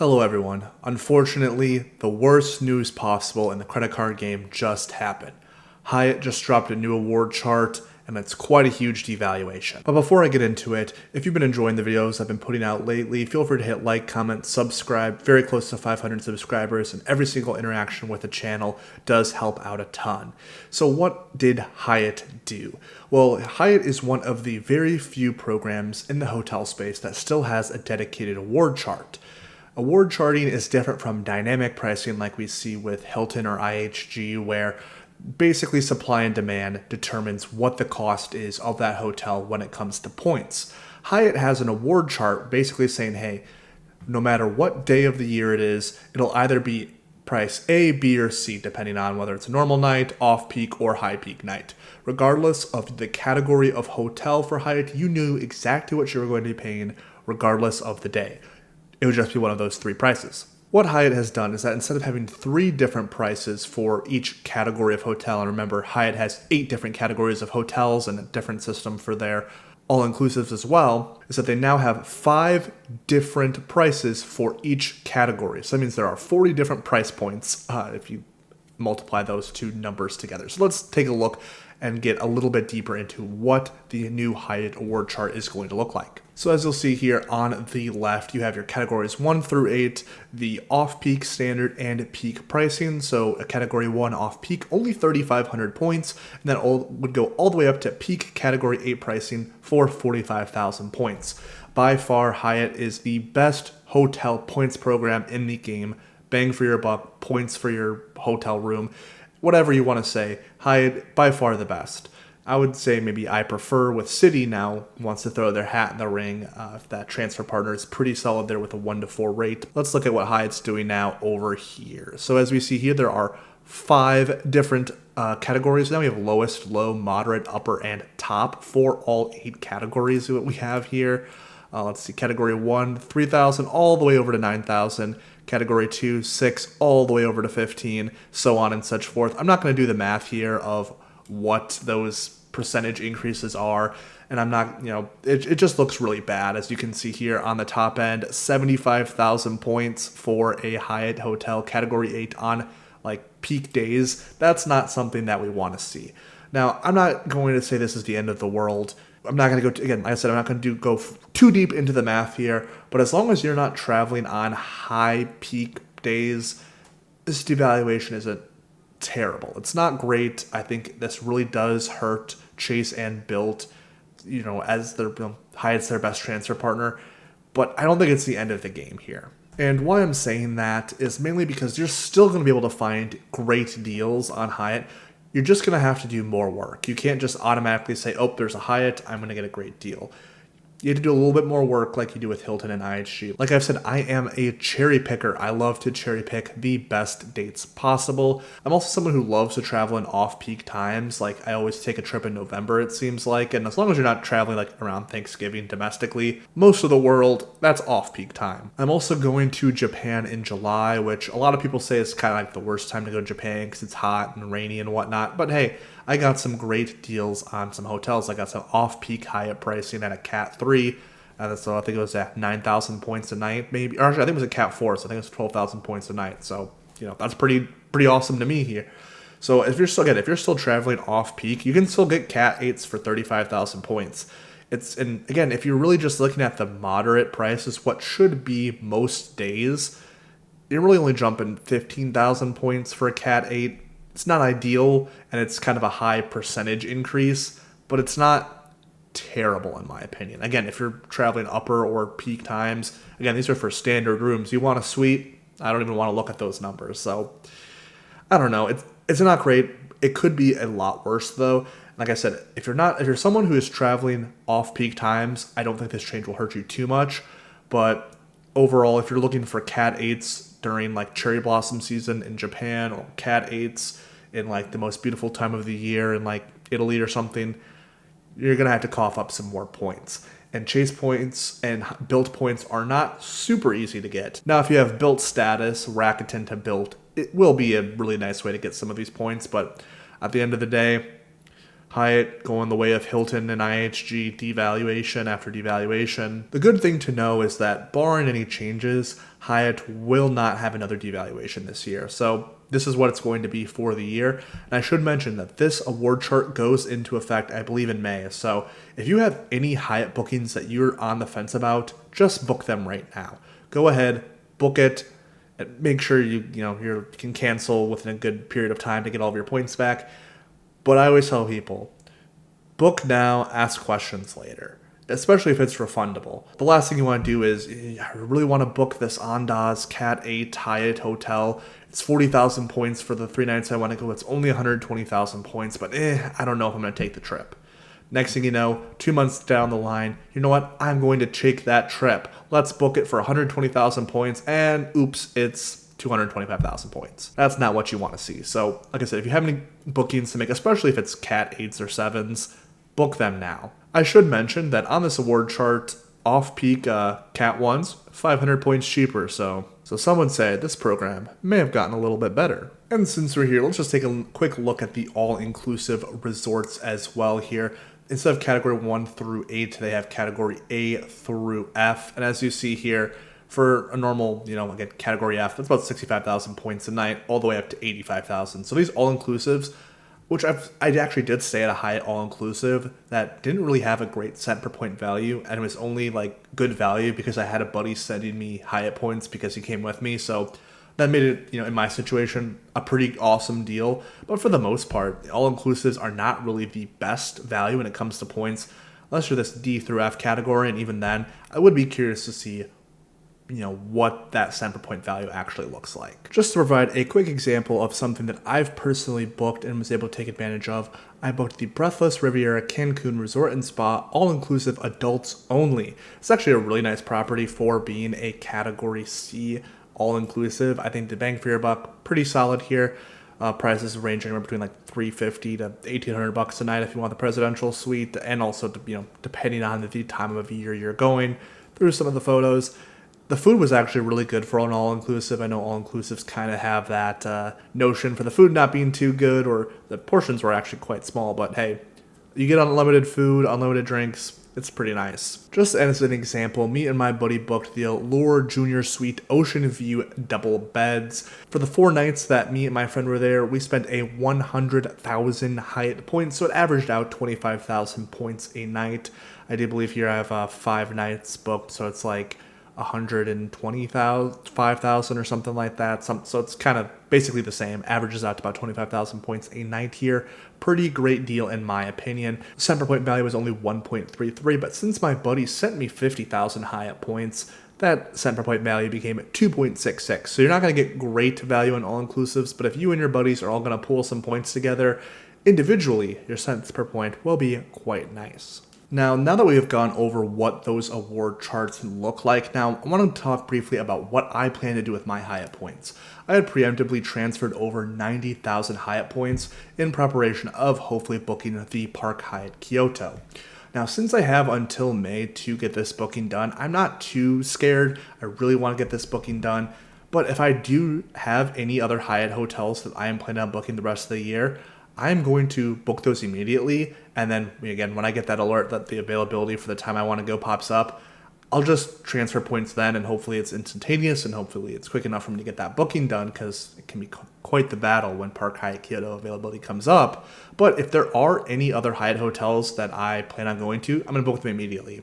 Hello everyone. Unfortunately, the worst news possible in the credit card game just happened. Hyatt just dropped a new award chart, and it's quite a huge devaluation. But before I get into it, if you've been enjoying the videos I've been putting out lately, feel free to hit like, comment, subscribe. Very close to 500 subscribers, and every single interaction with the channel does help out a ton. So what did Hyatt do? Well, Hyatt is one of the very few programs in the hotel space that still has a dedicated award chart. Award charting is different from dynamic pricing like we see with Hilton or IHG, where basically supply and demand determines what the cost is of that hotel when it comes to points. Hyatt has an award chart basically saying, hey, no matter what day of the year it is, it'll either be price A, B, or C, depending on whether it's a normal night, off-peak, or high-peak night. Regardless of the category of hotel for Hyatt, you knew exactly what you were going to be paying regardless of the day. It would just be one of those three prices. What Hyatt has done is that instead of having three different prices for each category of hotel, and remember, Hyatt has 8 different categories of hotels and a different system for their all-inclusives as well, is that they now have 5 different prices for each category. So that means there are 40 different price points if you multiply those two numbers together. So let's take a look and get a little bit deeper into what the new Hyatt award chart is going to look like. So as you'll see here on the left, you have your categories 1 through 8, the off-peak, standard, and peak pricing. So a category 1 off-peak, only 3,500 points, and that would go all the way up to peak category 8 pricing for 45,000 points. By far, Hyatt is the best hotel points program in the game. Bang for your buck, points for your hotel room, whatever you want to say. Hyatt, by far the best. I would say maybe I prefer with City now, wants to throw their hat in the ring. If that transfer partner is pretty solid there with a 1-4 rate. Let's look at what Hyatt's doing now over here. So as we see here, there are 5 different categories. Now we have lowest, low, moderate, upper, and top for all 8 categories that we have here. Let's see, category 1, 3,000 all the way over to 9,000. Category 2, 6 all the way over to 15, so on and such forth. I'm not going to do the math here of what those percentage increases are, and I'm not, it just looks really bad. As you can see here on the top end, 75,000 points for a Hyatt hotel, category 8 on like peak days. That's not something that we want to see. Now, I'm not going to say this is the end of the world. I'm not going to go, again, like I said, I'm not going to go too deep into the math here, but as long as you're not traveling on high peak days, this devaluation isn't terrible. It's not great. I think this really does hurt Chase and Bilt, as Hyatt's their best transfer partner, but I don't think it's the end of the game here. And why I'm saying that is mainly because you're still going to be able to find great deals on Hyatt. You're just going to have to do more work. You can't just automatically say, oh, there's a Hyatt, I'm going to get a great deal. You have to do a little bit more work like you do with Hilton and IHG. Like I've said, I am a cherry picker. I love to cherry pick the best dates possible. I'm also someone who loves to travel in off-peak times. Like I always take a trip in November, it seems like. And as long as you're not traveling like around Thanksgiving domestically, most of the world, that's off-peak time. I'm also going to Japan in July, which a lot of people say is kind of like the worst time to go to Japan because it's hot and rainy and whatnot. But hey, I got some great deals on some hotels. I got some off-peak Hyatt pricing at a Cat 3. So I think it was at 9,000 points a night, maybe. Or actually, I think it was a Cat 4, so I think it was 12,000 points a night. So, that's pretty awesome to me here. So if you're still traveling off-peak, you can still get Cat 8s for 35,000 points. And again, if you're really just looking at the moderate prices, what should be most days, you're really only jumping 15,000 points for a Cat 8. It's not ideal, and it's kind of a high percentage increase, but it's not terrible in my opinion. Again, if you're traveling upper or peak times, again, these are for standard rooms. You want a suite, I don't even want to look at those numbers. So, I don't know. It's not great. It could be a lot worse, though. Like I said, if you're someone who is traveling off-peak times, I don't think this change will hurt you too much. But overall, if you're looking for Cat 8s during like cherry blossom season in Japan, or Cat 8s in like the most beautiful time of the year in like Italy or something, you're going to have to cough up some more points. And Chase points and Bilt points are not super easy to get. Now, if you have Bilt status, Rakuten to Bilt, it will be a really nice way to get some of these points. But at the end of the day, Hyatt going the way of Hilton and IHG, devaluation after devaluation. The good thing to know is that barring any changes, Hyatt will not have another devaluation this year. So this is what it's going to be for the year. And I should mention that this award chart goes into effect, I believe, in May. So if you have any Hyatt bookings that you're on the fence about, just book them right now. Go ahead, book it, and make sure you can cancel within a good period of time to get all of your points back. But I always tell people, book now, ask questions later, especially if it's refundable. The last thing you want to do is, I really want to book this Andaz Cat 8 Hyatt hotel. It's 40,000 points for the 3 nights I want to go. It's only 120,000 points, but I don't know if I'm going to take the trip. Next thing you know, 2 months down the line, you know what? I'm going to take that trip. Let's book it for 120,000 points, and oops, it's 225,000 points. That's not what you want to see. So, like I said, if you have any bookings to make, especially if it's Cat 8s or 7s, book them now. I should mention that on this award chart, off-peak Cat 1s, 500 points cheaper, so some would say this program may have gotten a little bit better. And since we're here, let's just take a quick look at the all-inclusive resorts as well here. Instead of category 1 through 8, they have category A through F. And as you see here, for a normal, again, category F, that's about 65,000 points a night, all the way up to 85,000. So these all-inclusives, which I actually did stay at a Hyatt all-inclusive that didn't really have a great cent per point value, and it was only good value because I had a buddy sending me Hyatt points because he came with me. So that made it, in my situation, a pretty awesome deal. But for the most part, all-inclusives are not really the best value when it comes to points, unless you're this D through F category. And even then, I would be curious to see what that cent per point value actually looks like. Just to provide a quick example of something that I've personally booked and was able to take advantage of, I booked the Breathless Riviera Cancun Resort and Spa, all-inclusive, adults only. It's actually a really nice property for being a category C all-inclusive. I think the bang for your buck, pretty solid here. Prices ranging between $350 to $1,800 a night if you want the presidential suite, and also depending on the time of year you're going through some of the photos. The food was actually really good for an all-inclusive. I know all-inclusives kind of have that notion for the food not being too good, or the portions were actually quite small, but hey, you get unlimited food, unlimited drinks. It's pretty nice. Just as an example, me and my buddy booked the Allure Junior Suite Ocean View double beds. For the 4 nights that me and my friend were there, we spent a 100,000 Hyatt points, so it averaged out 25,000 points a night. I do believe here I have 5 nights booked, so it's 125,000 or something like that. So it's kind of basically the same. Averages out to about 25,000 points a night here. Pretty great deal in my opinion. Cent per point value was only 1.33, but since my buddy sent me 50,000 Hyatt points, that cent per point value became 2.66. So you're not going to get great value in all-inclusives, but if you and your buddies are all going to pool some points together, individually, your cents per point will be quite nice. Now that we have gone over what those award charts look like, now I want to talk briefly about what I plan to do with my Hyatt points. I had preemptively transferred over 90,000 Hyatt points in preparation of hopefully booking the Park Hyatt Kyoto. Now, since I have until May to get this booking done, I'm not too scared. I really want to get this booking done. But if I do have any other Hyatt hotels that I am planning on booking the rest of the year, I'm going to book those immediately, and then again, when I get that alert that the availability for the time I want to go pops up, I'll just transfer points then, and hopefully it's instantaneous, and hopefully it's quick enough for me to get that booking done, because it can be quite the battle when Park Hyatt Kyoto availability comes up. But if there are any other Hyatt hotels that I plan on going to, I'm going to book them immediately.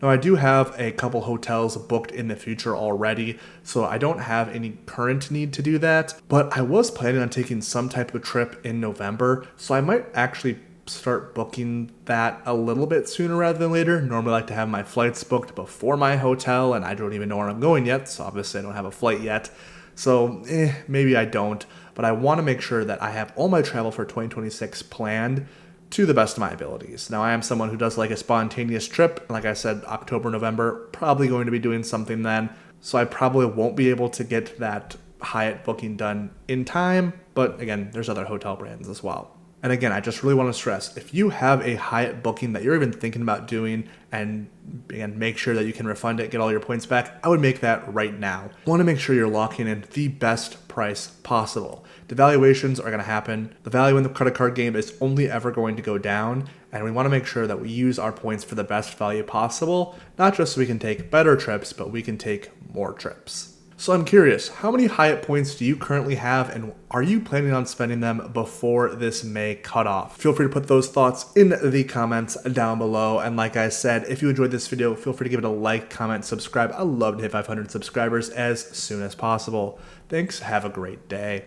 Now, I do have a couple hotels booked in the future already, so I don't have any current need to do that, but I was planning on taking some type of trip in November, so I might actually start booking that a little bit sooner rather than later. Normally I like to have my flights booked before my hotel, and I don't even know where I'm going yet, so obviously I don't have a flight yet. So maybe I don't, but I want to make sure that I have all my travel for 2026 planned to the best of my abilities. Now, I am someone who does like a spontaneous trip. Like I said, October, November, probably going to be doing something then. So I probably won't be able to get that Hyatt booking done in time. But again, there's other hotel brands as well. And again, I just really want to stress, if you have a Hyatt booking that you're even thinking about doing, and again, make sure that you can refund it, get all your points back, I would make that right now. You want to make sure you're locking in the best price possible. Devaluations are going to happen. The value in the credit card game is only ever going to go down, and we want to make sure that we use our points for the best value possible, not just so we can take better trips, but we can take more trips. So I'm curious, how many Hyatt points do you currently have, and are you planning on spending them before this May cutoff? Feel free to put those thoughts in the comments down below. And like I said, if you enjoyed this video, feel free to give it a like, comment, subscribe. I'd love to hit 500 subscribers as soon as possible. Thanks, have a great day.